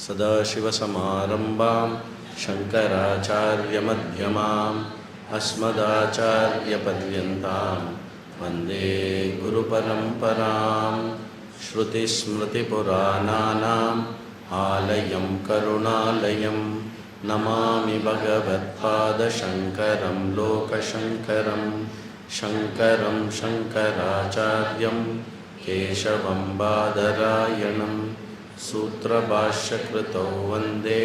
सदाशिवसमारम्भां शङ्कराचार्यमध्यमाम् अस्मदाचार्यपर्यन्तां वन्दे गुरुपरम्परां श्रुतिस्मृतिपुराणानाम् आलयं करुणालयं नमामि भगवत्पादशङ्करं लोकशङ्करं शङ्करं शङ्कराचार्यं केशवं बादरायणं सूत्रभाष्यकृतौ वन्दे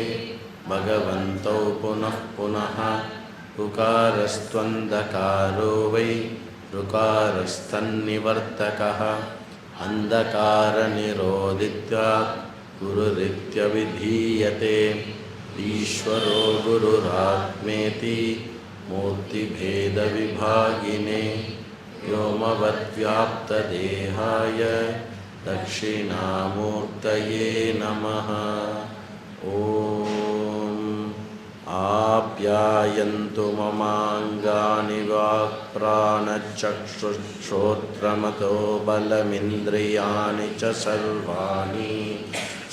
भगवन्तौ पुनः पुनः ऋकारस्त्वन्धकारो वै ऋकारस्तन्निवर्तकः अन्धकारनिरोधित्वात् गुरुरित्यभिधीयते ईश्वरो गुरुरात्मेति मूर्तिभेदविभागिने व्योमवद्व्याप्तदेहाय दक्षिणामूर्तये नमः। ॐ आप्यायन्तु ममाङ्गानि वाक्प्राणचक्षुश्रोत्रमतो बलमिन्द्रियाणि च सर्वाणि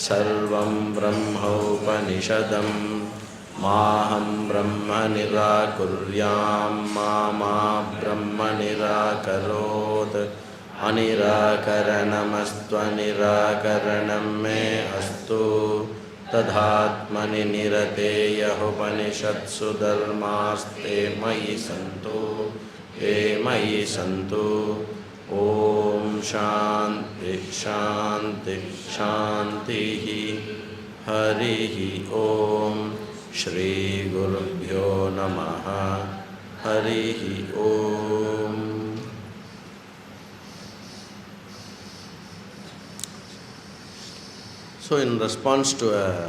सर्वं ब्रह्मोपनिषदं माहं ब्रह्म निराकुर्यां मा ब्रह्म निराकरोत् अनिराकरणमस्त्वनिराकरणं मे अस्तु तदात्मनि निरतेयः धर्मास्ते मयि सन्तु ॐ शान्ति शान्ति शान्तिः। हरिः ॐ श्रीगुरुभ्यो नमः। हरिः ॐ। So in response to a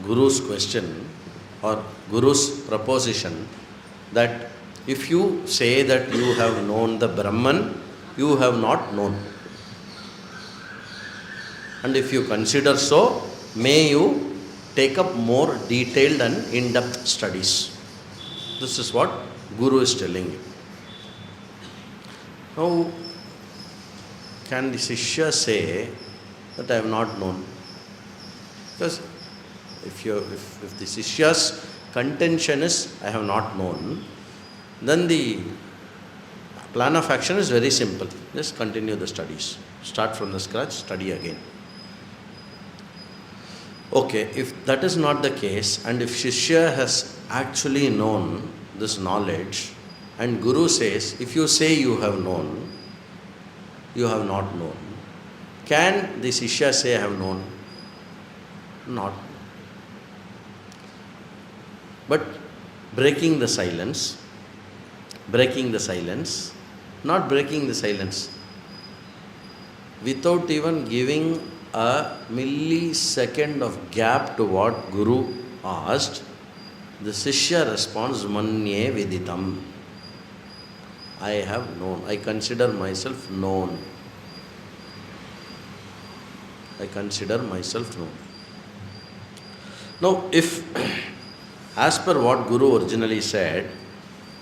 Guru's question or Guru's proposition that if you say that you have known the Brahman, you have not known. And if you consider so, may you take up more detailed and in-depth studies. This is what Guru is telling you. Now, can the Shishya say that I have not known? Because if the Shishya's contention is I have not known, then the plan of action is very simple. Just continue the studies. Start from the scratch, study again. Okay, if that is not the case, and if Shishya has actually known this knowledge, and Guru says, if you say you have known, you have not known, can the Shishya say I have known? Not. But breaking the silence, not breaking the silence, without even giving a millisecond of gap to what Guru asked, the Shishya responds, Manye Viditam. I have known. I consider myself known. I consider myself known. Now, if, as per what Guru originally said,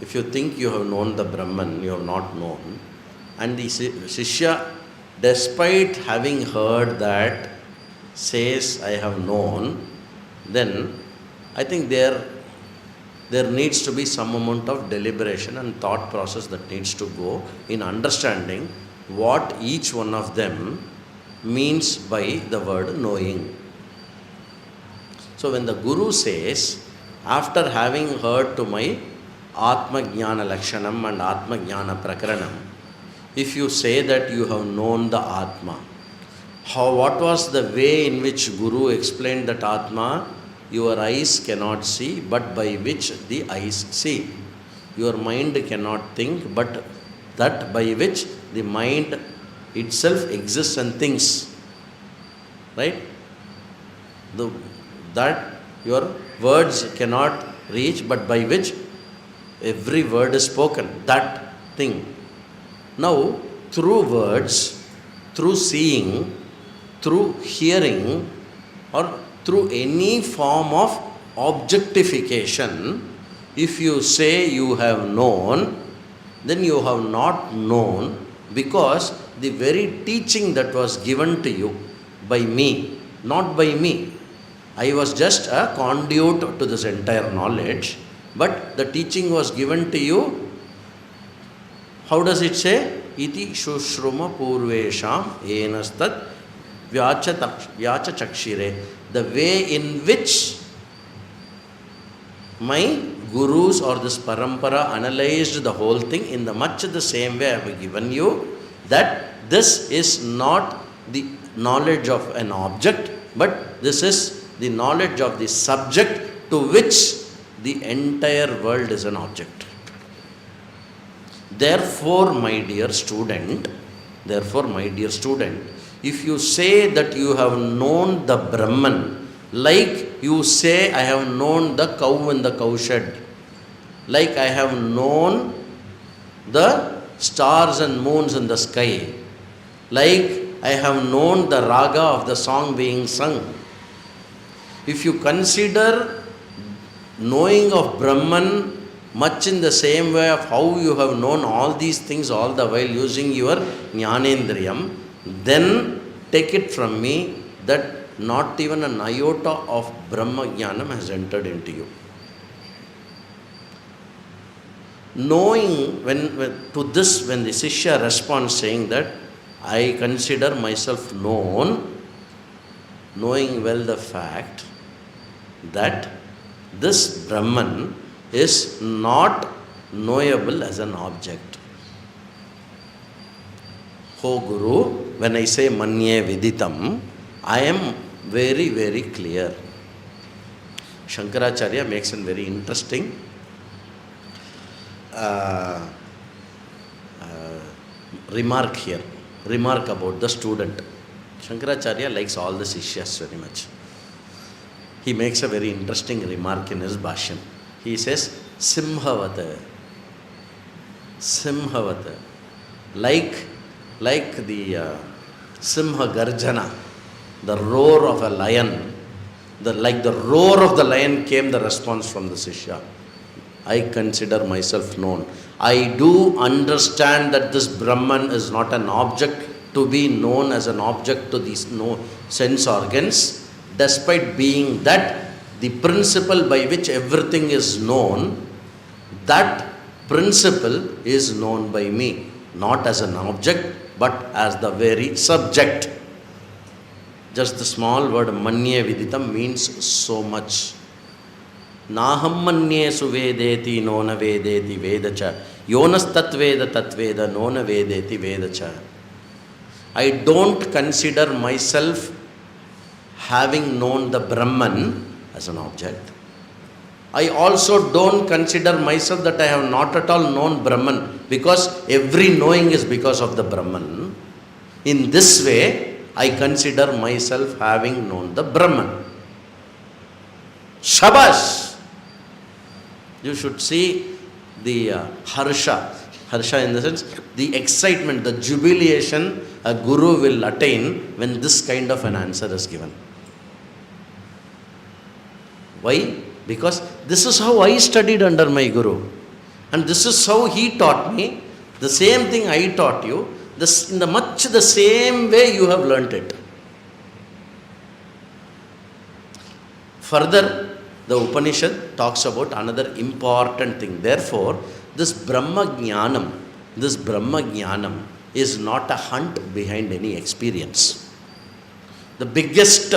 if you think you have known the Brahman, you have not known, and the Shishya, despite having heard that, says, I have known, then I think there needs to be some amount of deliberation and thought process that needs to go in understanding what each one of them means by the word knowing. So when the Guru says, after having heard to my Atma Jnana Lakshanam and Atma Jnana Prakaranam, if you say that you have known the Atma, what was the way in which Guru explained that Atma? Your eyes cannot see, but by which the eyes see. Your mind cannot think, but that by which the mind itself exists and thinks. Right? That your words cannot reach, but by which every word is spoken. That thing. Now, through words, through seeing, through hearing, or through any form of objectification, if you say you have known, then you have not known, because the very teaching that was given to you by me, not by me, I was just a conduit to this entire knowledge, but the teaching was given to you. How does it say? Iti shushruma purvesham enastat vyacha chakshire. The way in which my gurus or this parampara analyzed the whole thing, in the much the same way I have given you, that this is not the knowledge of an object, but this is the knowledge of the subject to which the entire world is an object. Therefore, my dear student, if you say that you have known the Brahman, like you say, I have known the cow in the cowshed, like I have known the stars and moons in the sky, like I have known the raga of the song being sung. If you consider knowing of Brahman much in the same way of how you have known all these things all the while using your jnanendriyam, then take it from me that not even an iota of Brahma Jnanam has entered into you. Knowing, when the Sishya responds saying that, I consider myself known, knowing well the fact that this Brahman is not knowable as an object. Ho Guru, when I say manye viditam, I am very, very clear. Shankaracharya makes a very interesting remark about the student. Shankaracharya likes all the Sishyas very much. He makes a very interesting remark in his Bhashyam. He says, Simhavata, like the Simha Garjana, the roar of a lion, like the roar of the lion came the response from the Sishya. I consider myself known. I do understand that this Brahman is not an object to be known as an object to these sense organs, despite being that the principle by which everything is known, that principle is known by me, not as an object, but as the very subject. Just the small word manye viditam means so much. Naham manye suvedeti nona vedeti vedacha. Yonas tatveda nona vedeti vedacha. I don't consider myself having known the Brahman as an object. I also don't consider myself that I have not at all known Brahman, because every knowing is because of the Brahman. In this way, I consider myself having known the Brahman. Shabash! You should see the harsha in the sense, the excitement, the jubilation a guru will attain when this kind of an answer is given. Why? Because this is how I studied under my guru, and this is how he taught me. The same thing I taught you, in the much the same way you have learnt it. Further, the Upanishad talks about another important thing. Therefore, this Brahma Jnanam is not a hunt behind any experience. The biggest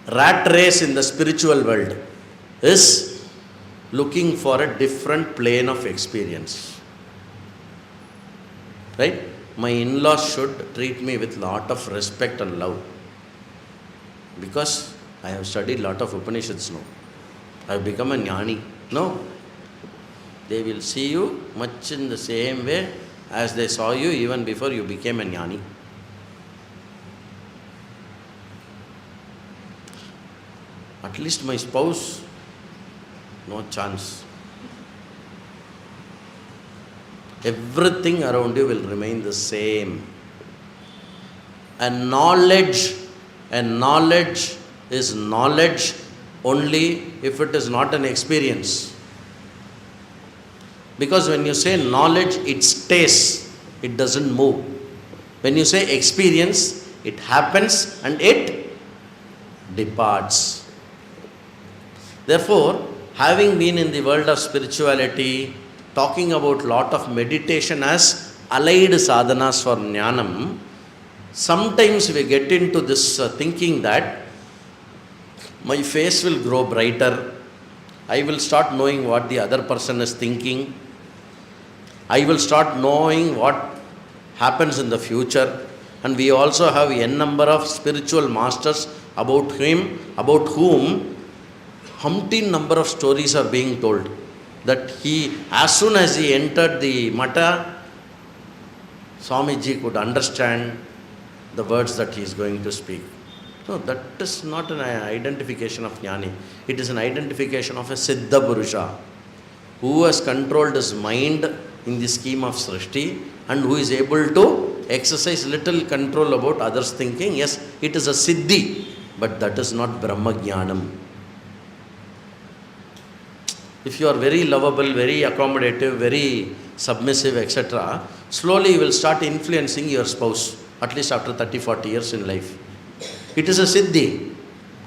rat race in the spiritual world is looking for a different plane of experience. Right? My in-laws should treat me with lot of respect and love, because I have studied lot of Upanishads now. I have become a jnani. No. They will see you much in the same way as they saw you even before you became a jnani. At least my spouse, no chance. Everything around you will remain the same. And knowledge is knowledge only if it is not an experience. Because when you say knowledge, it stays, it doesn't move. When you say experience, it happens and it departs. Therefore, having been in the world of spirituality, talking about lot of meditation as allied sadhanas for jnanam, sometimes we get into this thinking that my face will grow brighter, I will start knowing what the other person is thinking, I will start knowing what happens in the future, and we also have n number of spiritual masters about whom umpteen number of stories are being told, that he, as soon as he entered the Mata, Swamiji could understand the words that he is going to speak. No, that is not an identification of Jnani. It is an identification of a Siddha Purusha who has controlled his mind in the scheme of Srishti and who is able to exercise little control about others' thinking. Yes, it is a Siddhi, but that is not Brahma Jnanam. If you are very lovable, very accommodative, very submissive, etc., slowly you will start influencing your spouse, at least after 30-40 years in life. It is a Siddhi.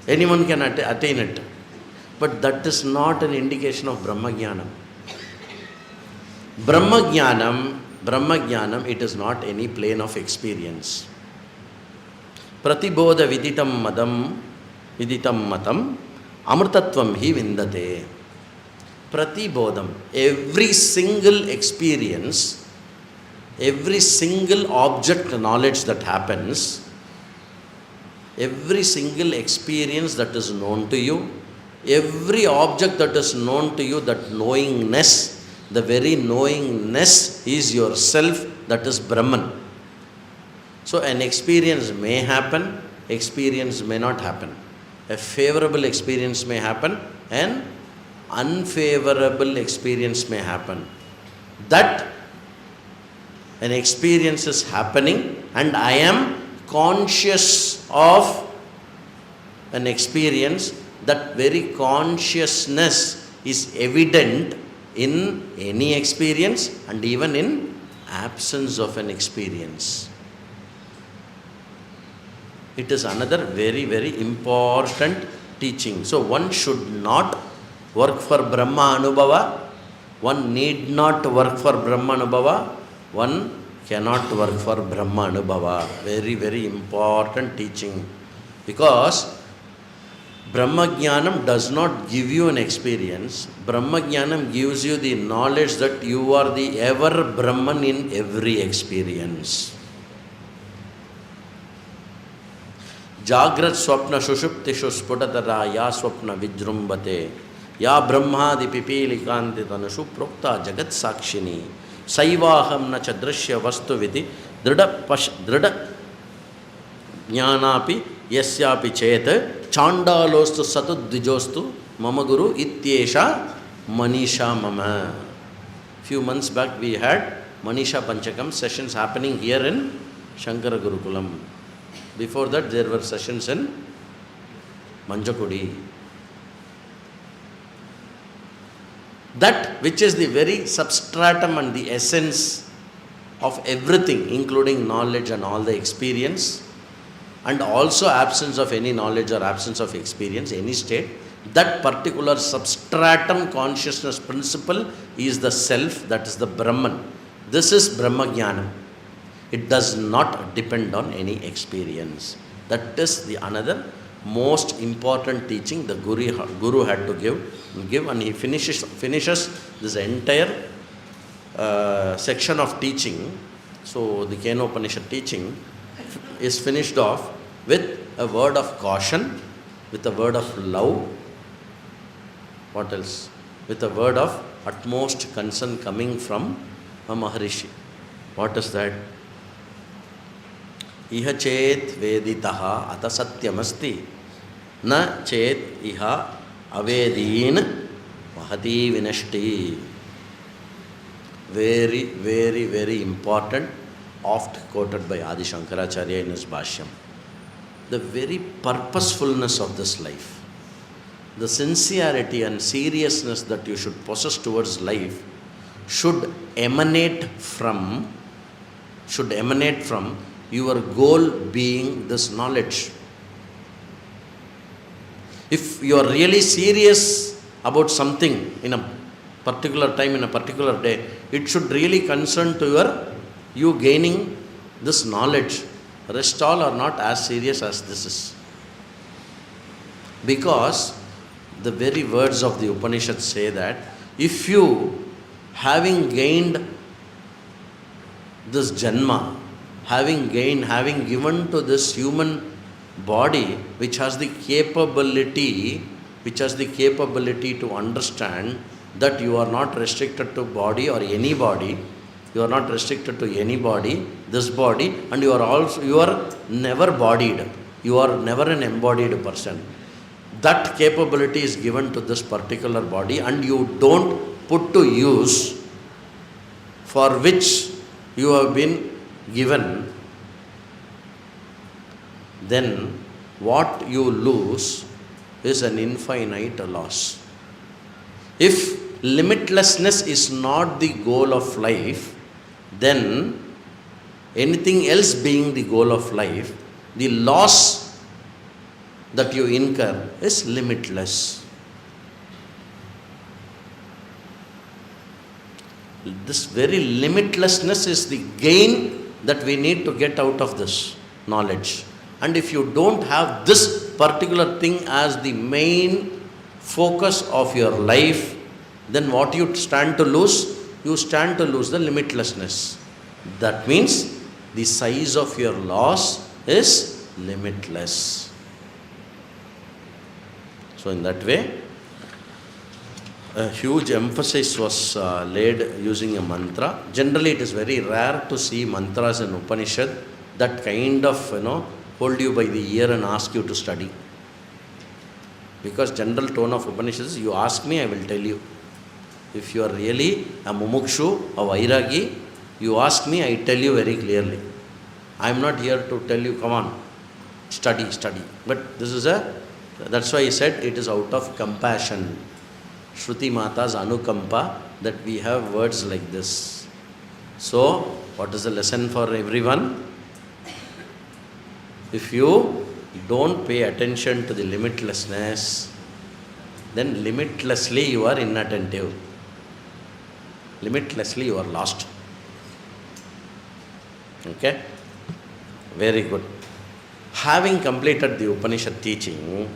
Anyone can attain it. But that is not an indication of Brahma Jnanam. Brahma Jnanam, it is not any plane of experience. Pratibodha viditam matam, amrtatvam hi vindate. Pratibodham, every single experience, every single object knowledge that happens, every single experience that is known to you, every object that is known to you, that knowingness, the very knowingness is yourself, that is Brahman. So an experience may happen, experience may not happen. A favorable experience may happen, an unfavorable experience may happen. That an experience is happening and I am conscious of an experience, that very consciousness is evident in any experience and even in absence of an experience. It is another very, very important teaching. So one should not work for Brahma Anubhava, one need not work for Brahma Anubhava, one cannot work for Brahma Anubhava. Very, very important teaching. Because Brahma Jnanam does not give you an experience. Brahma Jnanam gives you the knowledge that you are the ever Brahman in every experience. Jagrat swapna shushuptishu sputatara ya swapna vijrumbate ya brahmadi pipilikanti tanashu prokta jagat sakshini saivaham na chadrashya vastu viti drida jnanapi yasyapi chet chandalostu satudvijostu mama guru ityesha manisha mama. Few months back we had Manisha Panchakam sessions happening here in Shankara Gurukulam. Before that there were sessions in Manjakudi. That which is the very substratum and the essence of everything, including knowledge and all the experience, and also absence of any knowledge or absence of experience, any state, that particular substratum consciousness principle is the self, that is the Brahman. This is Brahma Jnanam. It does not depend on any experience. That is the another most important teaching the Guru had to give, and he finishes this entire section of teaching. So the Kenopanishad teaching is finished off with a word of caution, with a word of love. What else? With a word of utmost concern coming from a Maharishi. What is that? Iha chet veditaha ata satyamasti na chet iha avedin vahati vinashti. Very, very, very important, oft quoted by Adi Shankaracharya in his Bhashyam. The very purposefulness of this life, the sincerity and seriousness that you should possess towards life should emanate from your goal being this knowledge. If you are really serious about something in a particular time, in a particular day, it should really concern to you gaining this knowledge. Rest all are not as serious as this is. Because the very words of the Upanishad say that if you, having gained this janma, having given to this human body, which has the capability to understand that you are not restricted to body or anybody, you are not restricted to anybody, this body, and you are never bodied, you are never an embodied person. That capability is given to this particular body, and you don't put to use for which you have been given, then what you lose is an infinite loss. If limitlessness is not the goal of life, then anything else being the goal of life, the loss that you incur is limitless. This very limitlessness is the gain that we need to get out of this knowledge. And if you don't have this particular thing as the main focus of your life, then what you stand to lose? You stand to lose the limitlessness. That means the size of your loss is limitless. So in that way, a huge emphasis was laid using a mantra. Generally, it is very rare to see mantras in Upanishad that kind of, hold you by the ear and ask you to study. Because general tone of Upanishad is, you ask me, I will tell you. If you are really a mumukshu, a vairagi, you ask me, I tell you very clearly. I am not here to tell you, come on, study. But this is that's why he said it is out of compassion. Shruti Mata's Anukampa, that we have words like this. So, what is the lesson for everyone? If you don't pay attention to the limitlessness, then limitlessly you are inattentive. Limitlessly you are lost. Okay? Very good. Having completed the Upanishad teaching,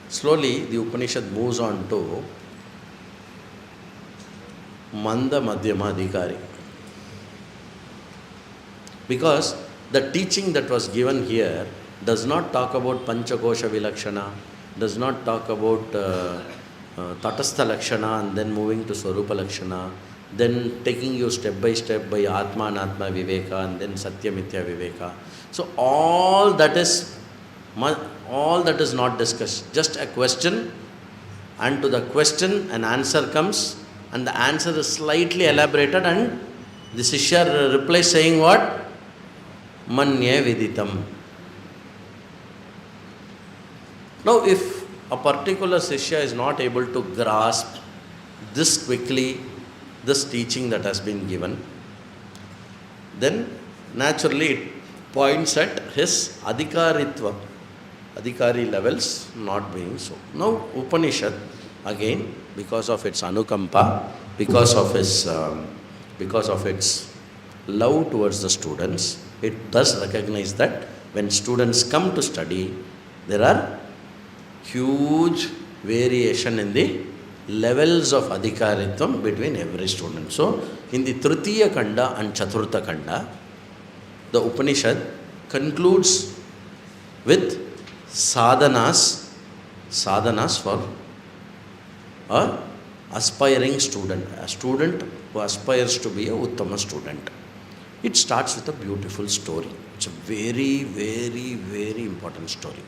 slowly the Upanishad moves on to Manda Madhyama Adhikari. Because the teaching that was given here does not talk about Panchakosha Vilakshana, does not talk about Tatastha Lakshana and then moving to Swarupa Lakshana, then taking you step by step by Atma and Atma Viveka and then Satya Mithya Viveka. So all that is not discussed. Just a question, and to the question an answer comes, and the answer is slightly elaborated, and the Shishya replies saying what? Manye Viditam. Now, if a particular Shishya is not able to grasp this quickly, this teaching that has been given, then naturally it points at his adhikaritva, adhikari levels not being so. Now, Upanishad, again, because of its anukampa, because of its love towards the students, it does recognize that when students come to study, there are huge variation in the levels of adhikaritvam between every student. So, in the Tritiya Kanda and Chaturtha Kanda, the Upanishad concludes with sadhanas for an aspiring student, a student who aspires to be a Uttama student. It starts with a beautiful story. It's a very, very, very important story.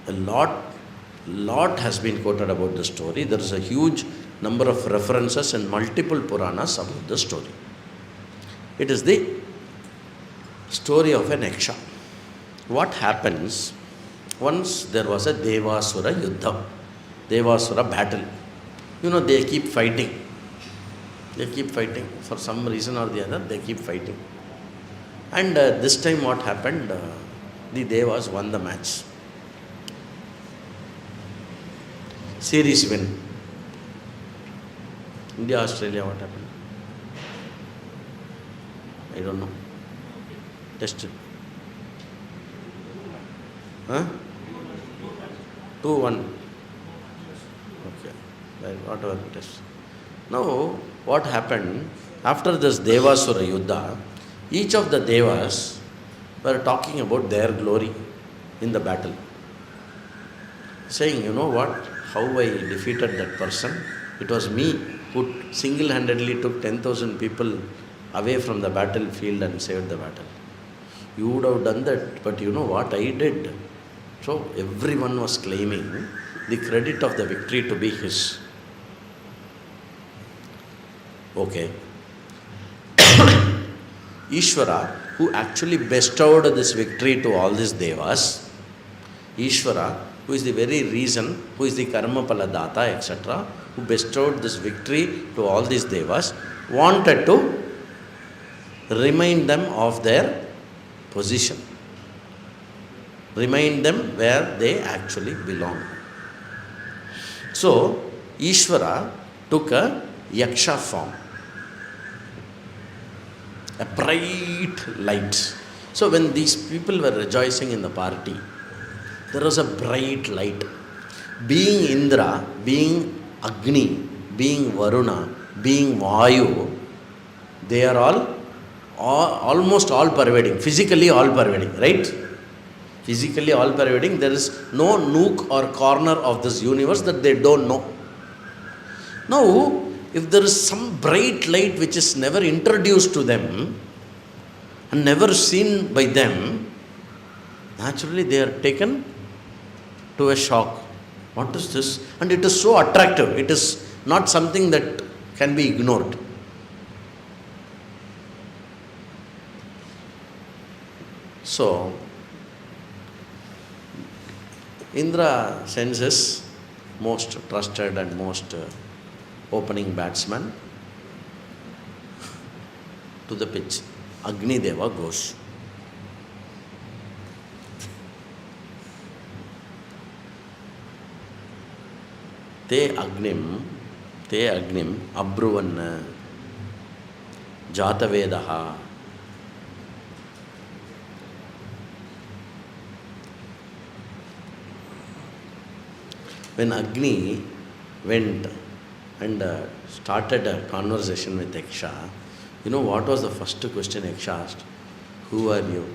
A lot has been quoted about the story. There is a huge number of references in multiple Puranas about the story. It is the story of an Yaksha. What happens? Once there was a Devasura Yuddha, Devasura battle. They keep fighting. They keep fighting. For some reason or the other, they keep fighting. And this time what happened? The Devas won the match. Series win. India, Australia, what happened? I don't know. Test it. Huh? 2-1. Okay. Well, whatever it is. Now, what happened? After this Devasura Yuddha, each of the Devas were talking about their glory in the battle. Saying, you know what? How I defeated that person. It was me who single-handedly took 10,000 people away from the battlefield and saved the battle. You would have done that, but you know what I did? So everyone was claiming the credit of the victory to be his. Okay. Ishvara, who actually bestowed this victory to all these devas, Ishvara, who is the very reason, who is the karma paladata, etc., who bestowed this victory to all these devas, wanted to remind them of their position. Remind them where they actually belong. So, Ishvara took a yaksha form, a bright light. So, when these people were rejoicing in the party, there was a bright light. Being Indra, being Agni, being Varuna, being Vayu, they are almost all pervading, physically all pervading, right? Physically all pervading. There is no nook or corner of this universe that they don't know. Now, if there is some bright light which is never introduced to them and never seen by them, naturally they are taken to a shock. What is this? And it is so attractive. It is not something that can be ignored. So, Indra sends his most trusted and most opening batsman to the pitch. Agni Deva goes. Te Agnim Abruvan Jatavedaha. When Agni went and started a conversation with Yaksha, you know what was the first question Yaksha asked? Who are you?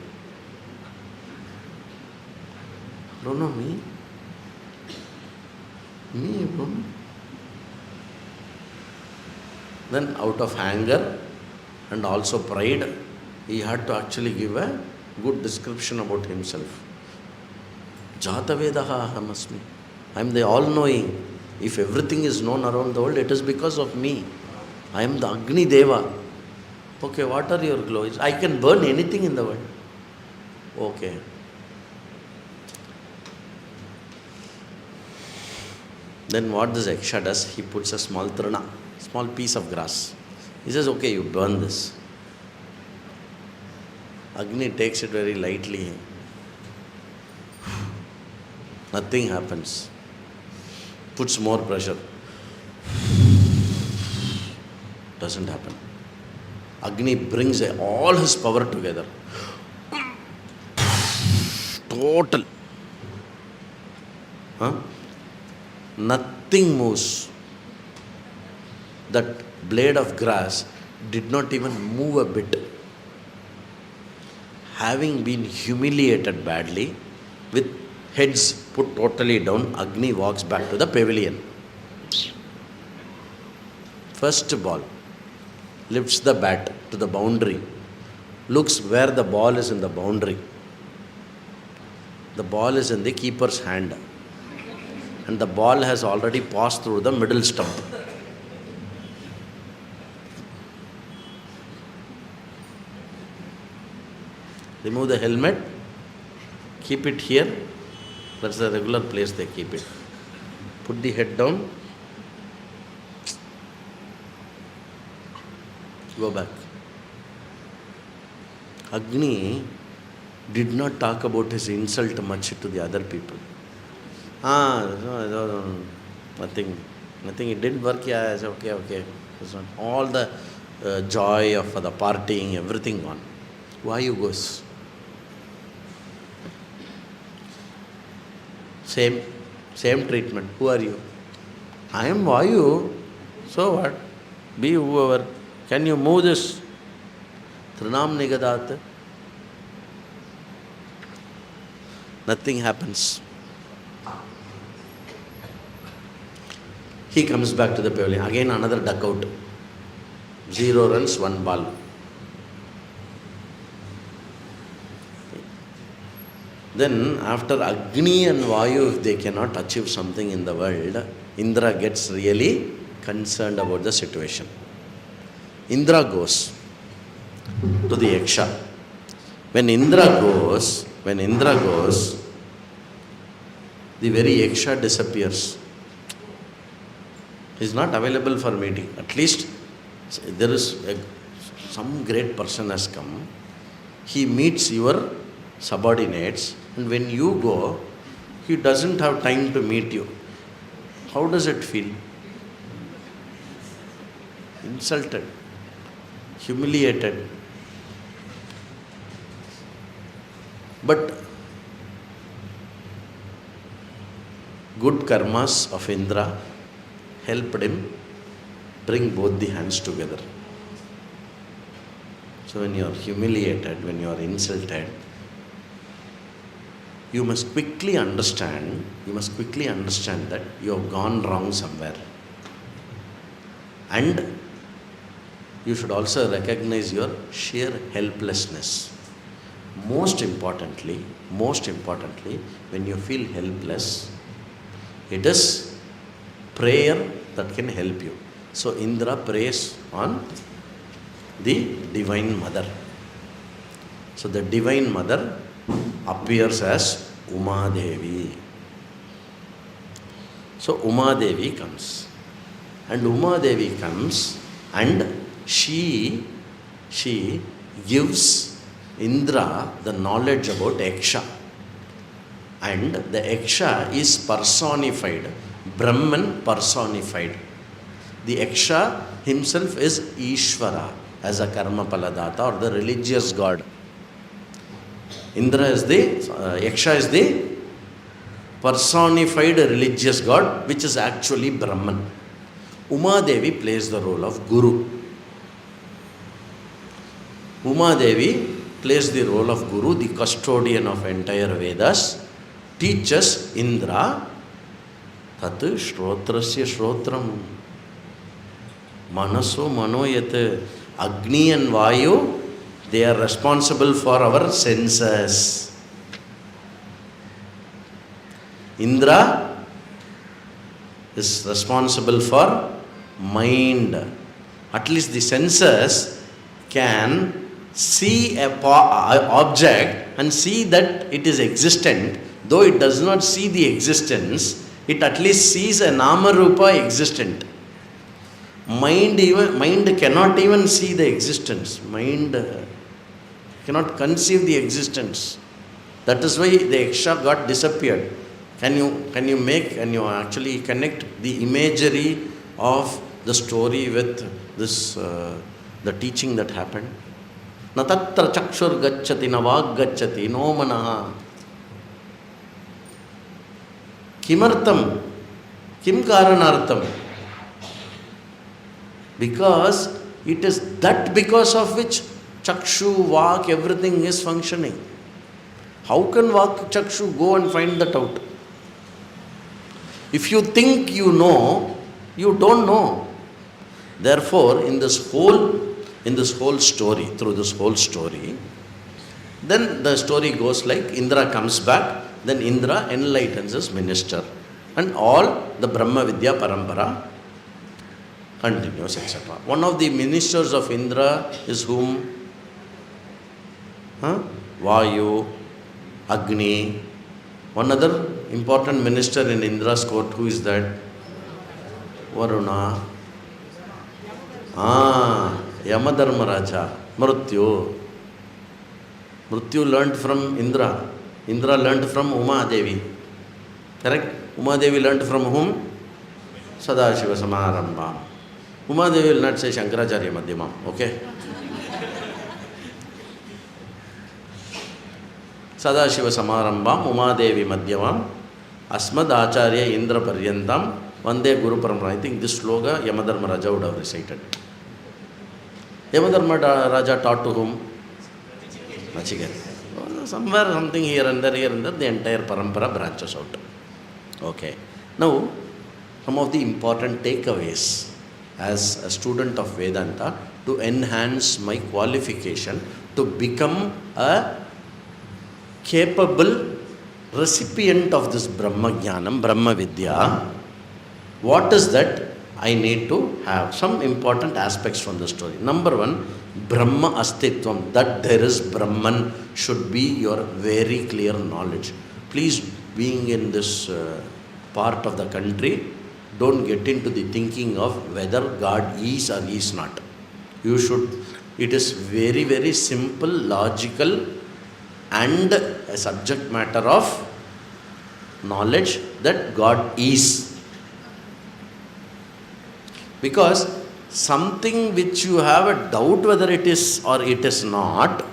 Don't know me? Me, you don't know? Then out of anger and also pride, he had to actually give a good description about himself. Jatavedaha ahamasmi. I am the all-knowing. If everything is known around the world, it is because of me. I am the Agni Deva. Okay, what are your glories? I can burn anything in the world. Okay. Then what this Yaksha does, he puts a small trina, small piece of grass. He says, okay, you burn this. Agni takes it very lightly. Nothing happens. Puts more pressure. Doesn't happen. Agni brings all his power together. Total. Nothing moves. That blade of grass did not even move a bit. Having been humiliated badly, with heads put totally down, Agni walks back to the pavilion. First ball, lifts the bat to the boundary, looks where the ball is in the boundary. The ball is in the keeper's hand, and the ball has already passed through the middle stump. Remove the helmet, keep it here. That's the regular place they keep it. Put the head down. Go back. Agni did not talk about his insult much to the other people. Nothing. It didn't work. Yeah, it's okay. All the joy of the partying, everything gone. Vayu goes. Same treatment. Who are you? I am Vayu. So what? Be whoever. Can you move this? Trinam Nigadat. Nothing happens. He comes back to the pavilion. Again another duck out. 0 runs, 1 ball. Then after Agni and Vayu, if they cannot achieve something in the world, Indra gets really concerned about the situation. Indra goes to the Yaksha. When Indra goes, the very Yaksha disappears. He is not available for meeting. At least there is some great person has come. He meets your subordinates, and when you go, he doesn't have time to meet you. How does it feel? Insulted, humiliated. But good karmas of Indra helped him bring both the hands together. So when you are humiliated, when you are insulted, you must quickly understand that you have gone wrong somewhere. And you should also recognize your sheer helplessness. Most importantly, when you feel helpless, it is prayer that can help you. So Indra prays on the Divine Mother. So the Divine Mother appears as Uma Devi. So Uma Devi comes. And Uma Devi comes and she gives Indra the knowledge about Yaksha. And the Yaksha is personified, Brahman personified. The Yaksha himself is Ishvara as a karma paladata or the religious god. Indra is Yaksha is the personified religious god, which is actually Brahman. Uma Devi plays the role of Guru. Uma Devi plays the role of Guru, the custodian of entire Vedas, teaches Indra tat shrotrasya shrotram manaso manoyat. Agni and Vayu, they are responsible for our senses. Indra is responsible for mind. At least the senses can see an object and see that it is existent. Though it does not see the existence, it at least sees a nama rupa existent. Mind cannot even see the existence. Mind cannot conceive the existence. That is why the Yaksha got disappeared. Can you actually connect the imagery of the story with this the teaching that happened? Na tatra chakshur gacchati na vag gacchati no manaha. Kimartam? Kim karanartam? Because it is that because of which chakshu, vak, everything is functioning. How can vak, chakshu go and find that out? If you think you know, you don't know. Therefore, in this whole story, through this whole story, then the story goes like Indra comes back, then Indra enlightens his minister, and all the Brahma Vidya Parampara continues, etc. One of the ministers of Indra is whom? Vayu, Agni. One other important minister in Indra's court, who is that? Varuna. Yamadharmaraja, Mrityu. Mrityu learned from Indra. Indra learned from Uma Devi. Correct? Uma Devi learned from whom? Sadashiva Samarambham. Uma Devi will not say Shankaracharya Madhyamam. Okay? Sadashiva Samarambham, Uma Devi Madhyamam, Asmad Acharya Indra Paryantam, Vande Guru Parampara. I think this sloga Yamadharmaraja would have recited. Yamadharmaraja taught to whom? Nachiketa. Somewhere, something here and there, the entire parampara branches out. Okay. Now, some of the important takeaways as a student of Vedanta to enhance my qualification to become a capable recipient of this Brahma Jnanam, Brahma Vidya. What is that? I need to have some important aspects from the story. Number one, Brahma Astitvam, that there is Brahman should be your very clear knowledge. Please, being in this part of the country, don't get into the thinking of whether God is or is not. You should, it is very, very simple, logical, and a subject matter of knowledge that God is. Because something which you have a doubt whether it is or it is not,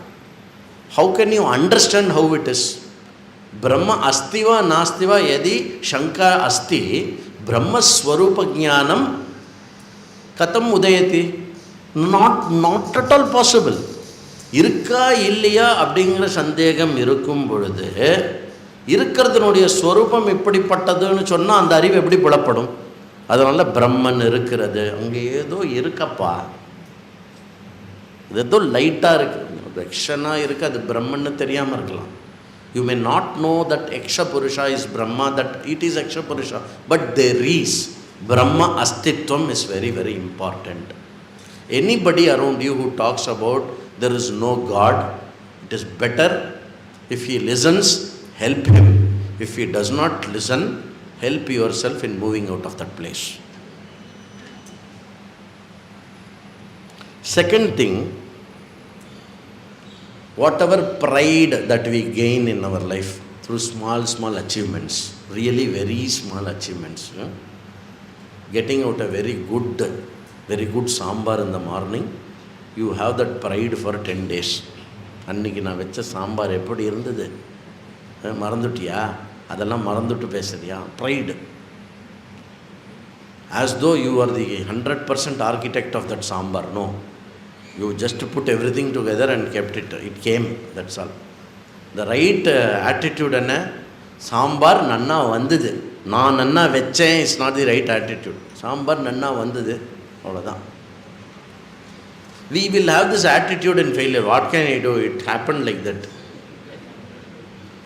how can you understand how it is? Brahma astiva nastiva yadi shanka asti Brahma swarupa jnanam katam udayati. Not at all possible. இருக்கா இல்லையா அப்படிங்கிற சந்தேகம் இருக்கும் பொழுது இருக்கிறதுனுடைய ஸ்வரூபம் இப்படிப்பட்டதுன்னு சொன்னால் அந்த அறிவு எப்படி புலப்படும்? அதனால பிரம்மன் இருக்கிறது, அங்கே ஏதோ இருக்கப்பா, இது ஏதோ லைட்டாக இருக்குது, எக்ஷனாக இருக்குது, அது பிரம்மன்னு தெரியாமல் இருக்கலாம். You may not know that Eksha Purusha is Brahma, that it is Eksha Purusha, but there is Brahma Astitvam is very, very important. Anybody around you who talks about there is no God, it is better if he listens, help him. If he does not listen, help yourself in moving out of that place. Second thing, whatever pride that we gain in our life through small achievements, really very small achievements, getting out a very good sambar in the morning, you have that pride for 10 days. அன்றைக்கி நான் வச்ச சாம்பார் எப்படி இருந்தது, மறந்துட்டியா, அதெல்லாம் மறந்துட்டு பேசுறியா, pride. As though you are the 100% architect of that sambar. No, you just put everything together and kept it. It came, that's all. The right attitude என்ன, சாம்பார் நன்னா வந்தது, நான் நன்னா வச்சேன், it's not the right attitude. Sambar நன்னா வந்தது, அவ்வளோதான். We will have this attitude in failure. What can I do? It happened like that.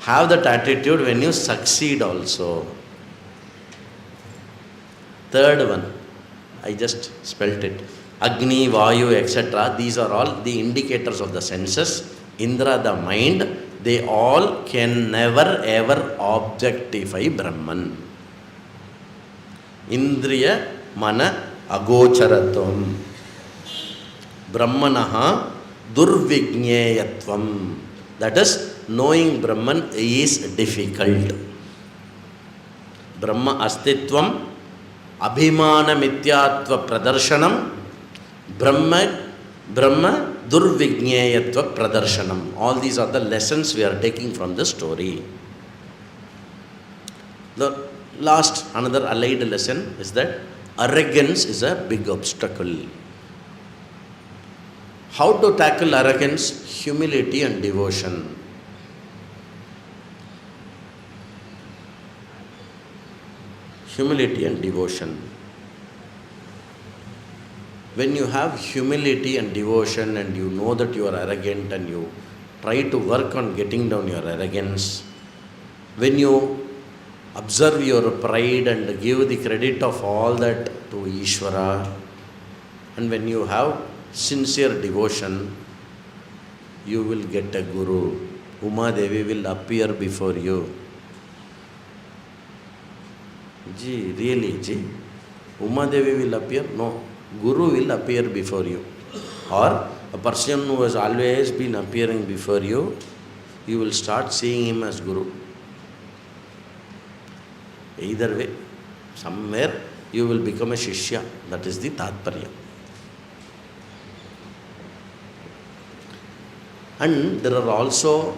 Have that attitude when you succeed also. Third one, I just spelt it. Agni, Vayu, etc. These are all the indicators of the senses. Indra, the mind, they all can never ever objectify Brahman. Indriya, Mana, Agocharatvam. Brahmanaha Durvigneyatvam. That is, knowing Brahman is difficult. Brahma Astitvam, Abhimana Mityatva Pradarshanam, Brahma Durvigneyatva Pradarshanam. All these are the lessons we are taking from the story. The last, another allied lesson is that arrogance is a big obstacle. How to tackle arrogance? Humility and devotion. Humility and devotion. When you have humility and devotion and you know that you are arrogant and you try to work on getting down your arrogance, when you observe your pride and give the credit of all that to Ishvara, and when you have sincere devotion, you will get a guru. Uma Devi will appear before you. Ji, really, Ji? Uma Devi will appear? No. Guru will appear before you. or a person who has always been appearing before you, you will start seeing him as Guru. Either way, somewhere you will become a Shishya. That is the Tatparya. And there are also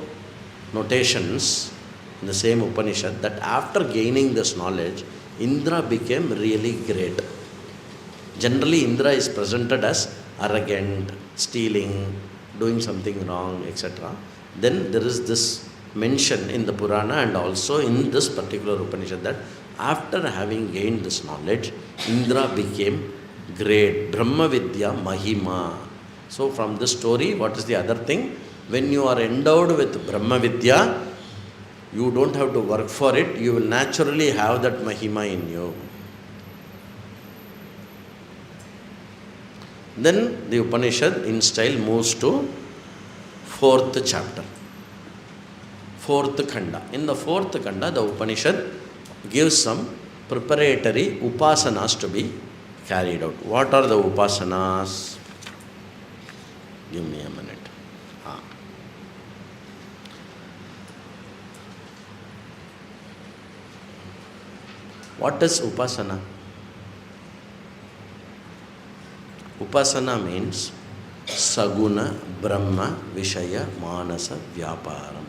notations in the same Upanishad that after gaining this knowledge, Indra became really great. Generally, Indra is presented as arrogant, stealing, doing something wrong, etc. Then there is this mention in the Purana and also in this particular Upanishad that after having gained this knowledge, Indra became great. Brahma Vidya Mahima. So from this story, what is the other thing? When you are endowed with Brahma Vidya, you don't have to work for it. You will naturally have that Mahima in you. Then the Upanishad in style moves to 4th chapter, 4th Khanda. In the 4th Khanda, the Upanishad gives some preparatory upasanas to be carried out. What are the upasanas? Give me a minute. What is upasana? Upasana means Saguna Brahma Vishaya Manasa Vyaparam.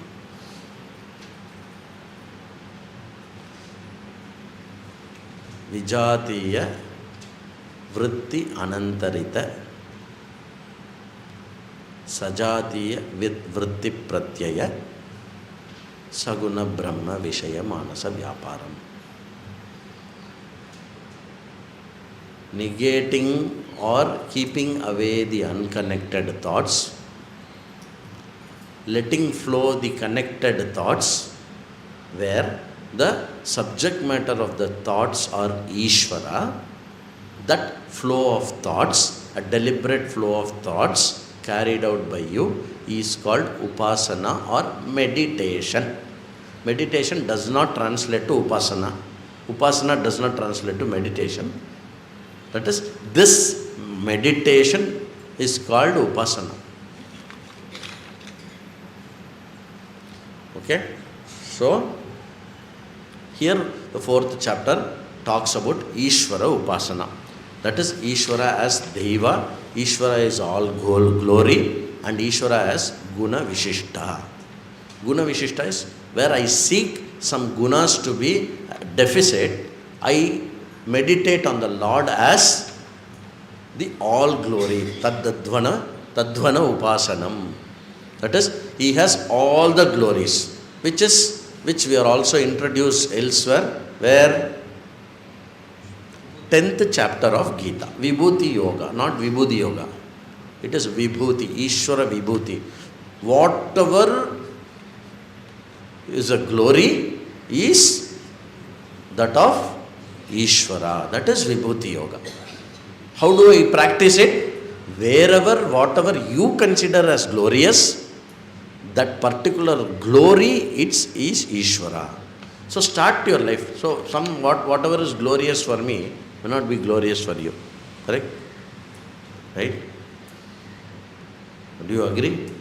Vijatiya Vritti Anantarita Sajatiya Vritti Pratyaya Saguna Brahma Vishaya Manasa Vyaparam. Negating or keeping away the unconnected thoughts, letting flow the connected thoughts, where the subject matter of the thoughts are Ishvara. That flow of thoughts, a deliberate flow of thoughts carried out by you, is called upasana or meditation. Meditation does not translate to upasana. Upasana does not translate to meditation. That is, this meditation is called upasana. Okay? So, here the 4th chapter talks about Ishvara Upasana. That is, Ishvara as Deva, Ishvara is all glory, and Ishvara as Guna Vishishta. Guna Vishishta is where I seek some gunas to be deficit, I meditate on the Lord as the all glory. Tadvana upasanam. That is, he has all the glories, which we are also introduced elsewhere, where 10th chapter of Gita, Vibhuti Yoga, not Vibhuti Yoga. It is Vibhuti, Ishvara Vibhuti. Whatever is a glory is that of Ishvara. That is Vibhuti Yoga. How do I practice it? Wherever, whatever you consider as glorious, that particular glory, is Ishvara. So start your life. So whatever is glorious for me may not be glorious for you. Correct? Right? Do you agree?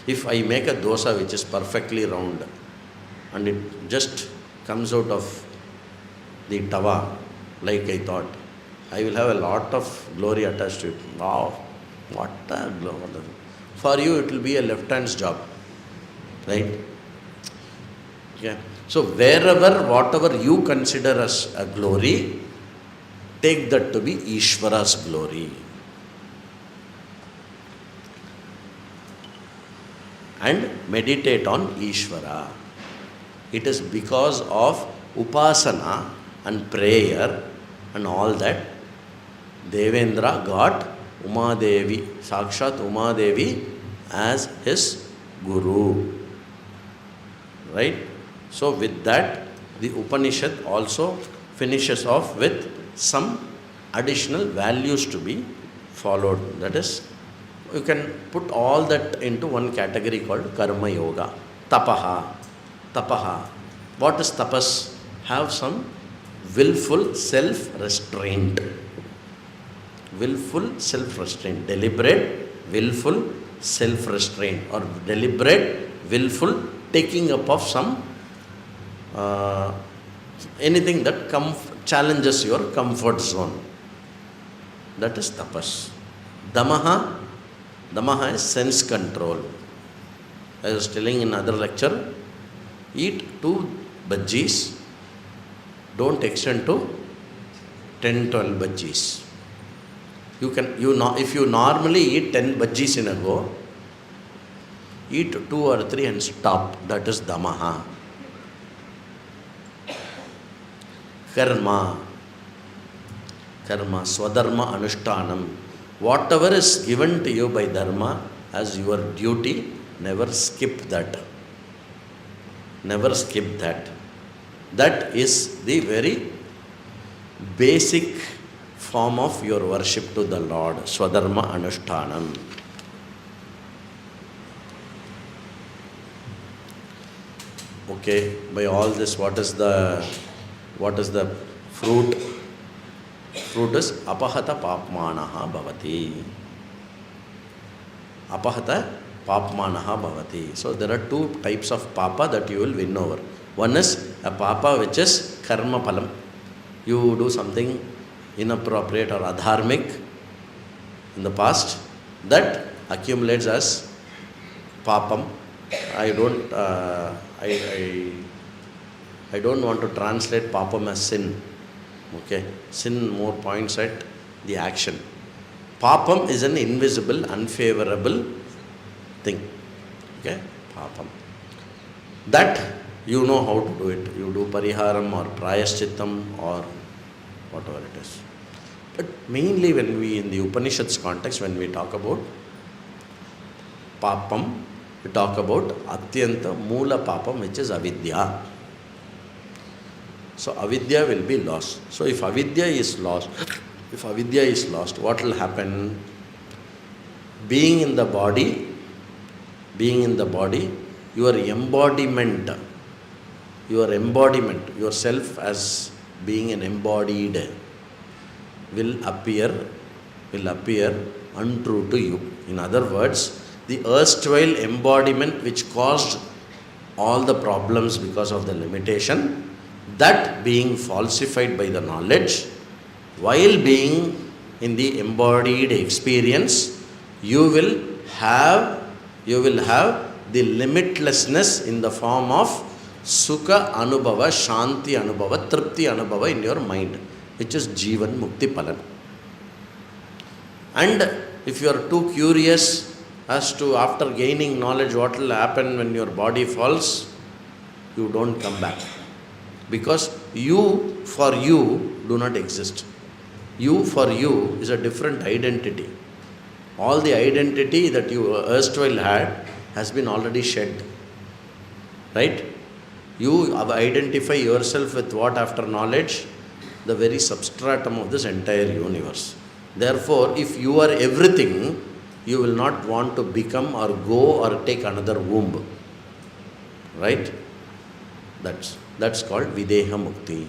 If I make a dosa which is perfectly round and it just comes out of the tawa like I thought, I will have a lot of glory attached to it. Wow, what a glory. For you it will be a left hand's job. Right? Yeah. So wherever, whatever you consider as a glory, take that to be Ishvara's glory. And meditate on Ishvara. It is because of upasana and prayer and all that Devendra got Umadevi, Sakshat Umadevi as his Guru. Right? So with that, the Upanishad also finishes off with some additional values to be followed. That is, you can put all that into one category called Karma Yoga. Tapaha. Tapaha. What is tapas? Have some willful self-restraint. willful self-restraint, deliberate, willful self-restraint, or deliberate, willful taking up of some anything that challenges your comfort zone. That is tapas. Damaha is sense control. I was telling in another lecture, eat 2 bhajis, don't extend to 10-12 bhajis. If you normally eat 10 bhajis in a go, eat 2 or 3 and stop. That is damaha. Karma, swadharma anushtanam. Whatever is given to you by dharma as your duty, never skip that. Never skip that. That is the very basic form of your worship to the Lord. Swadharma anushtanam. Okay, by all this, what is the fruit? Fruit is apahata papmanaha bhavati. Apahata papmanaha bhavati. So there are 2 types of papa that you will win over. One is a papa which is karma palam. You do something inappropriate or adharmic in the past, that accumulates as papam. I don't want to translate papam as sin. Okay, sin more points at the action. Papam is an invisible, unfavorable thing. Okay, papam. That you know how to do it. You do pariharam or prayaschittam or whatever it is. But mainly when we, in the Upanishads context, when we talk about papam, we talk about atyanta moola papam, which is avidya. So avidya will be lost. So if avidya is lost, what will happen? Being in the body, your embodiment, yourself as being an embodied will appear untrue to you. In other words, the erstwhile embodiment which caused all the problems because of the limitation, that being falsified by the knowledge, while being in the embodied experience, you will have the limitlessness in the form of sukha anubhava, shanti anubhava, tripti anubhava in your mind, which is jivan mukti palan. And if you are too curious as to, after gaining knowledge, what will happen when your body falls, you don't come back. Because you for you do not exist. You for you is a different identity. All the identity that you erstwhile had has been already shed. Right? You identify yourself with what after knowledge? The very substratum of this entire universe. Therefore, if you are everything, you will not want to become or go or take another womb. Right? That's called Videha Mukti.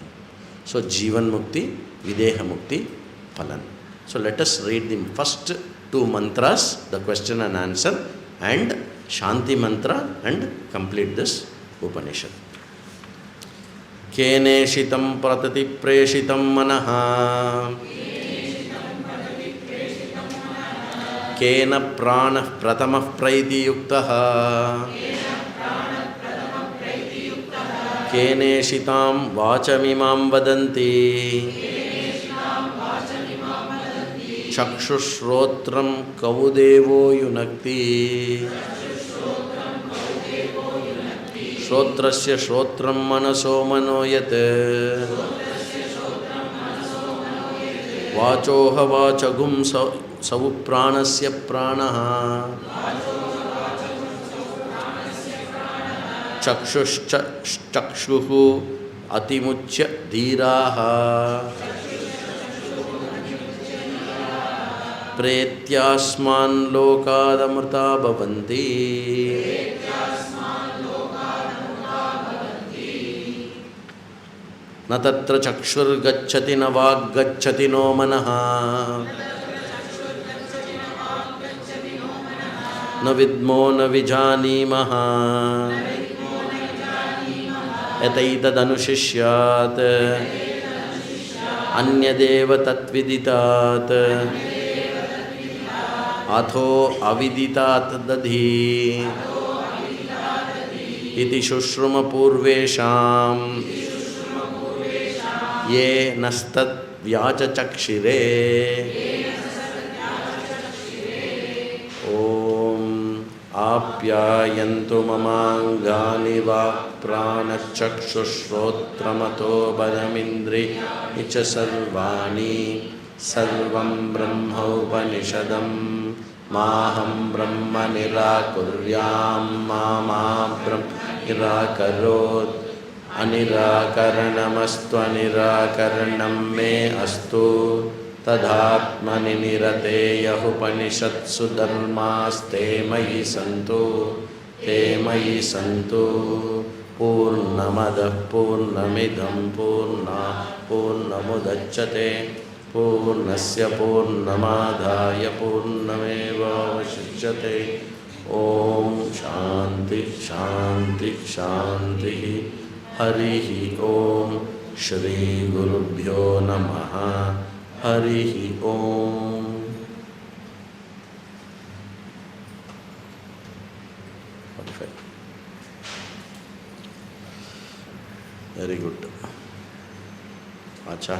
So Jivan Mukti, Videha Mukti, Phalan. So let us read the first 2 mantras, the question and answer, and Shanti mantra, and complete this Upanishad. Keneshitam pratati preshitam manaha Kena prana pratamah praiti yuktaha Keneshitam vachamimam vadanti Chakshushrotram kaudevo yunakti Shrotrasya shrotram manaso manoyat Vachoha vachagum savupranasya pranaha Chakshuhu atimuchya dhiraha Pretyasman lokadamrta bhavanti Na tatra chakshur gacchati na vag gacchati no manaha न विद्मो न विजानीमः यतैतदनुशिष्यात् अन्यदेव तत्विदितात् अथो अविदितात् दधी इति शुश्रुम पूर्वेषां ये नस्तत् व्याचचक्षिरे ओम आप्यायन्तु ममाङ्गानि वाक्प्राणचक्षुश्रोत्रमतो बलमिन्द्रियाणि च सर्वाणि सर्वं ब्रह्मोपनिषदं माहं ब्रह्म निराकुर्यां मा ब्रह्म निराकरोत् अनिराकरणमस्तु अनिराकरणं मे अस्तु तदात्मनि निरतेयः उपनिषत्सु धर्मास्ते मयि सन्तु पूर्णमदः पूर्णमिदं पूर्णात् पूर्णमुदच्यते पूर्णस्य पूर्णमादाय पूर्णमेवावशिष्यते ओम शांति शांति शांति हरिः ओम श्री गुरुभ्यो नमः हरिः ओम वेरी गुड अच्छा